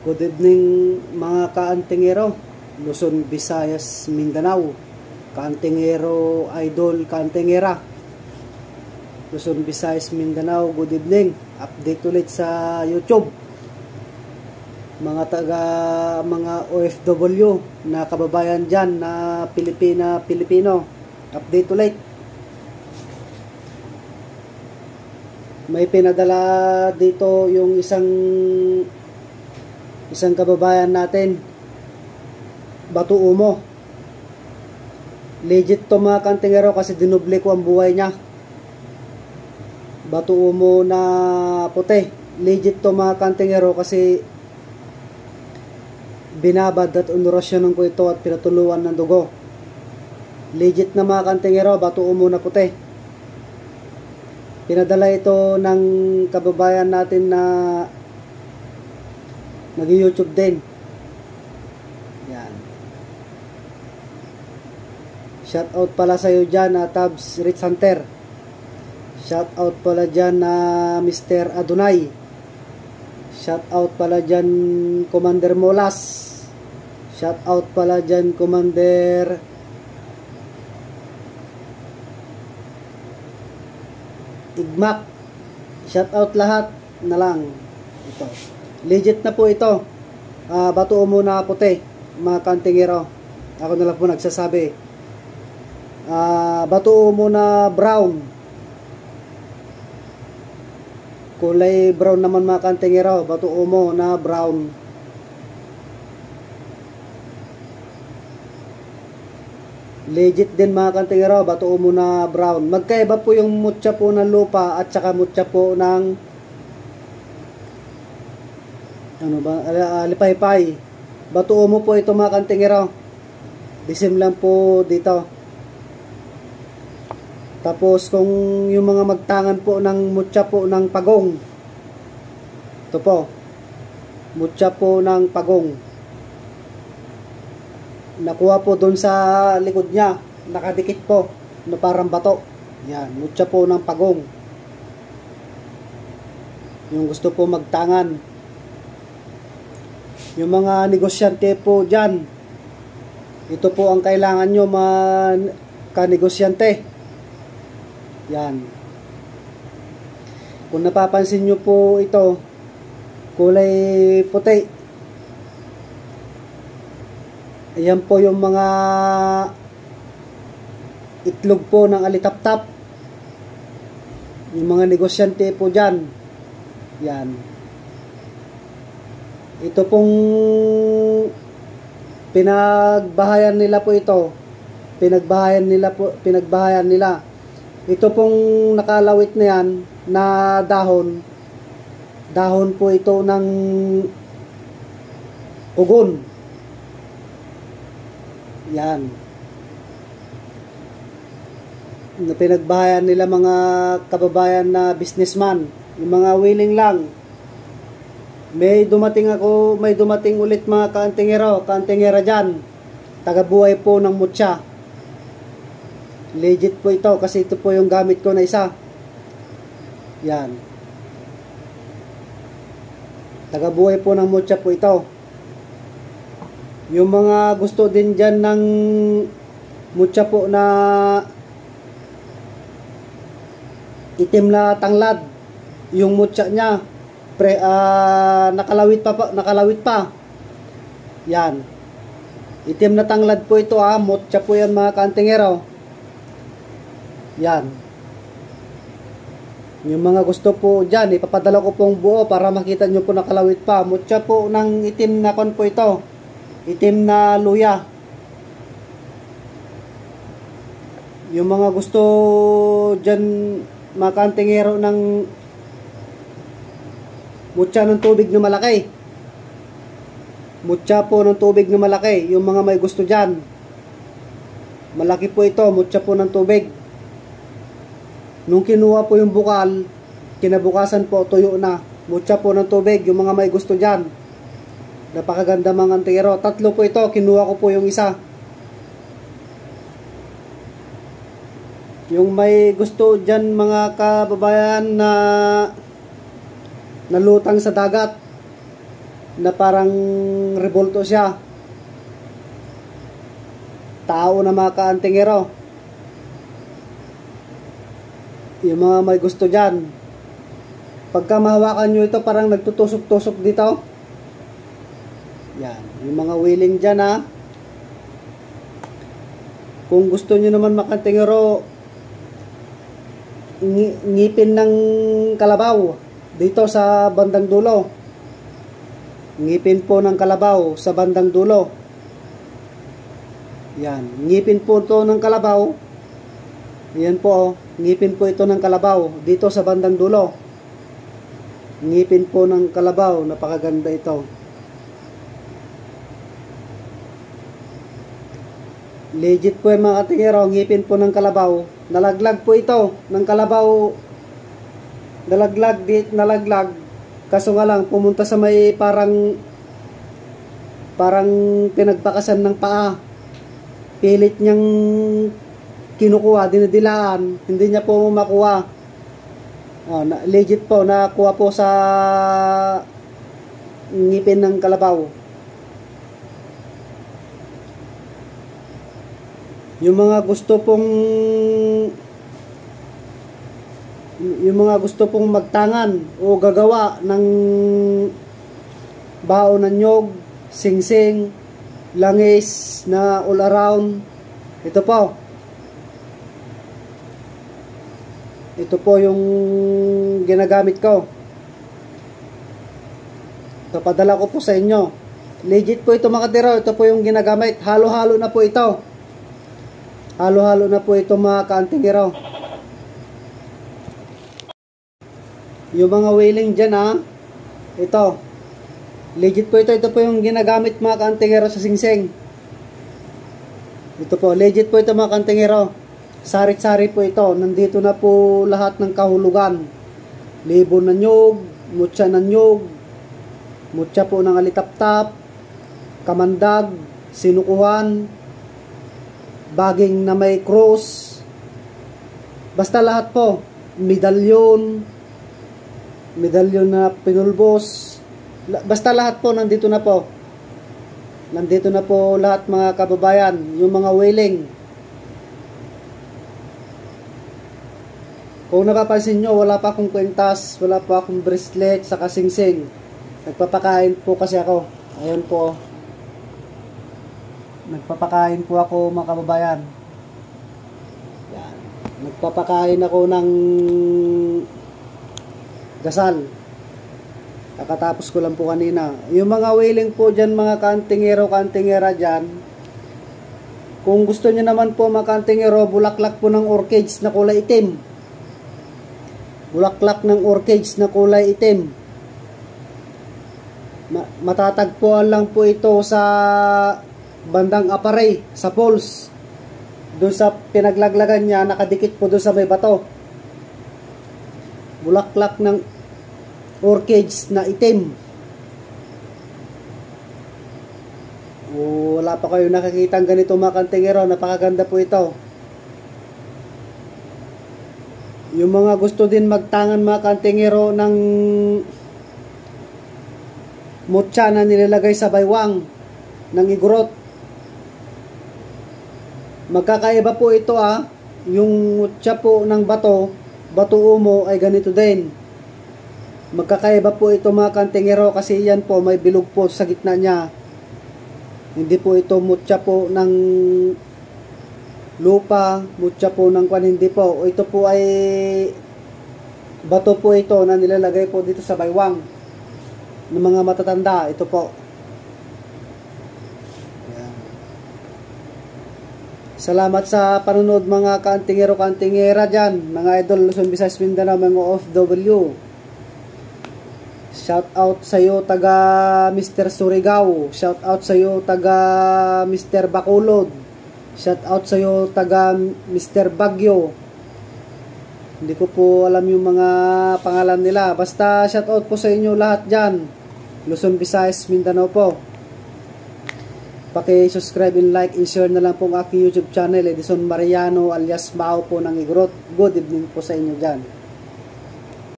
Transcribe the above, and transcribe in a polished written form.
Good evening mga kaantingero, Luzon, Visayas, Mindanao, kaantingero, idol, kaantingera, Luzon, Visayas, Mindanao, good evening. Update ulit sa YouTube. Mga OFW na kababayan dyan na Pilipino, update ulit. May pinadala dito yung isang kababayan natin, Batu Umo. Legit to mga kantingero kasi dinuble ko ang buhay niya. Batu Umo na puti. Legit to mga kantingero kasi binabad at onorasyonan ko ito at pinatuluan ng dugo. Legit na mga kantingero, Batu Umo na puti. Pinadala ito ng kababayan natin na nag-YouTube din. Yan. Shout out pala sa iyo dyan na Tabs Rich Hunter. Shout out pala dyan na Mr. Adonai. Shout out pala dyan Commander Molas. Shout out pala dyan Commander Igmak. Shout out lahat na lang. Ito. Legit na po ito. Batu Umo na puti, mga kantingero. Ako na lang po nagsasabi. Batu Umo na brown. Kulay brown naman mga kantingero. Batu Umo na brown. Legit din mga kantingero. Batu Umo na brown. Magkaiba po yung mutya po ng lupa at saka mutya po ng lipay-pay. Batu Umo po ito mga kantingero. Disim lang po dito. Tapos kung yung mga magtangan po ng mutya po ng pagong, ito po, mutya po ng pagong, nakuha po dun sa likod niya, nakadikit po na parang bato. Yan, mutya po ng pagong. Yung gusto po magtangan, yung mga negosyante po dyan, ito po ang kailangan nyo mga kanegosyante. Yan. Kung napapansin nyo po ito, kulay puti. Ayan po yung mga itlog po ng alitap-tap. Yung mga negosyante po dyan. Yan. Ito pong pinagbahayan nila po ito. Pinagbahayan nila. Ito pong nakalawit na yan na dahon. Dahon po ito ng ugon. Yan. Pinagbahayan nila mga kababayan na businessman. Yung mga willing lang. May dumating ulit mga kaantingera dyan. Tagabuhay po ng mutya. Legit po ito kasi ito po yung gamit ko na isa. Yan. Tagabuhay po ng mutya po ito. Yung mga gusto din dyan ng mutya po na itim na tanglad. Yung mutya niya nakalawit pa. Yan. Itim na tanglad po ito mutya po yan mga kaantingero. Yan. Yung mga gusto po dyan, ipapadala ko pong buo para makita nyo po nakalawit pa. Mutya po ng itim na kon po ito. Itim na luya. Yung mga gusto dyan mga kaantingero ng mutya ng tubig na malaki. Mutya po ng tubig na malaki. Yung mga may gusto dyan. Malaki po ito. Mutya po ng tubig. Nung kinuha po yung bukal, kinabukasan po tuyo na. Mutya po ng tubig. Yung mga may gusto dyan. Napakaganda mga kantingero. 3 po ito. Kinuha ko po yung isa. Yung may gusto dyan mga kababayan na nalutang sa dagat, na parang revolto siya. Tao na mga kaantingero. Yung mga may gusto dyan, pagka mahawakan nyo ito, parang nagtutusok-tusok dito. Yan, yung mga willing dyan ha. Kung gusto nyo naman makantingero, ngipin ng kalabaw dito sa bandang dulo. Ngipin po ng kalabaw sa bandang dulo. Yan, ngipin po ito ng kalabaw. Yan po, ngipin po ito ng kalabaw dito sa bandang dulo. Ngipin po ng kalabaw, napakaganda ito. Legit po yung mga katingero, ngipin po ng kalabaw. Nalaglag po ito ng kalabaw. Nalaglag. Kaso nga lang, pumunta sa may parang pinagpakasan ng paa. Pilit niyang kinukuha, dinadilaan. Hindi niya po makuha. Legit po, nakuha po sa ngipin ng kalabaw. Yung mga gusto pong magtangan o gagawa ng baon ng nyog, singsing, langis na all around, ito po yung ginagamit ko. Ito, padala ko po sa inyo. Legit po ito mga katiro, ito po yung ginagamit. Halo-halo na po ito. Halo-halo na po ito mga kaantingero. Yung mga whaling dyan ha, ito, legit po ito. Ito po yung ginagamit mga kaantingero sa singsing. Ito po, legit po ito mga kaantingero. Sarit-sari po ito. Nandito na po lahat ng kahulugan. Libon na nyog, mutya na nyog, mutya po ng alitap-tap, kamandag, sinukuhan, baging na may cross, basta lahat po, medalyon na pinulbos, basta lahat po nandito na po lahat mga kababayan. Yung mga whaling, kung napapansin nyo, wala pa akong kwentas, wala pa akong bracelet sa kasingsing. Nagpapakain po kasi ako. Ayan po, nagpapakain po ako mga kababayan. Yan. Nagpapakain ako ng gasal. Kakatapos ko lang po kanina. Yung mga whaling po dyan mga kantingero, kantingera dyan, kung gusto nyo naman po mga kantingero, bulaklak po ng orchids na kulay itim. Bulaklak ng orchids na kulay itim. Matatagpuan lang po ito sa bandang Aparay, sa poles. Doon sa pinaglaglagan niya, nakadikit po doon sa may bato. Bulaklak ng orchids na itim. Wala pa kayo nakakita ng ganito mga kantingero. Napakaganda po ito. Yung mga gusto din magtangan mga kantingero ng mutya na nilalagay sa baywang ng igorot, magkakaiba po ito yung mutya po ng bato umo ay ganito din. Magkakaiba po ito mga kantingero kasi yan po may bilog po sa gitna niya. Hindi po ito mutya po ng lupa, mutya po ng kwan, hindi po. Ito po ay bato po ito na nilalagay po dito sa baywang ng mga matatanda. Ito po. Salamat sa panunod mga kaantingero, kaantingera dyan, mga idol Luzon, Visayas, Mindanao, mga OFW. Shout out sa iyo taga Mr. Surigao. Shout out sa iyo taga Mr. Bacolod. Shout out sa iyo taga Mr. Baguio. Hindi ko po alam yung mga pangalan nila. Basta shout out po sa inyo lahat dyan, Luzon, Visayas, Mindanao po. Paki-subscribe and like and share na lang po ang aking YouTube channel, Edison Mariano alias Mao po ng Igorot. Good evening po sa inyo dyan.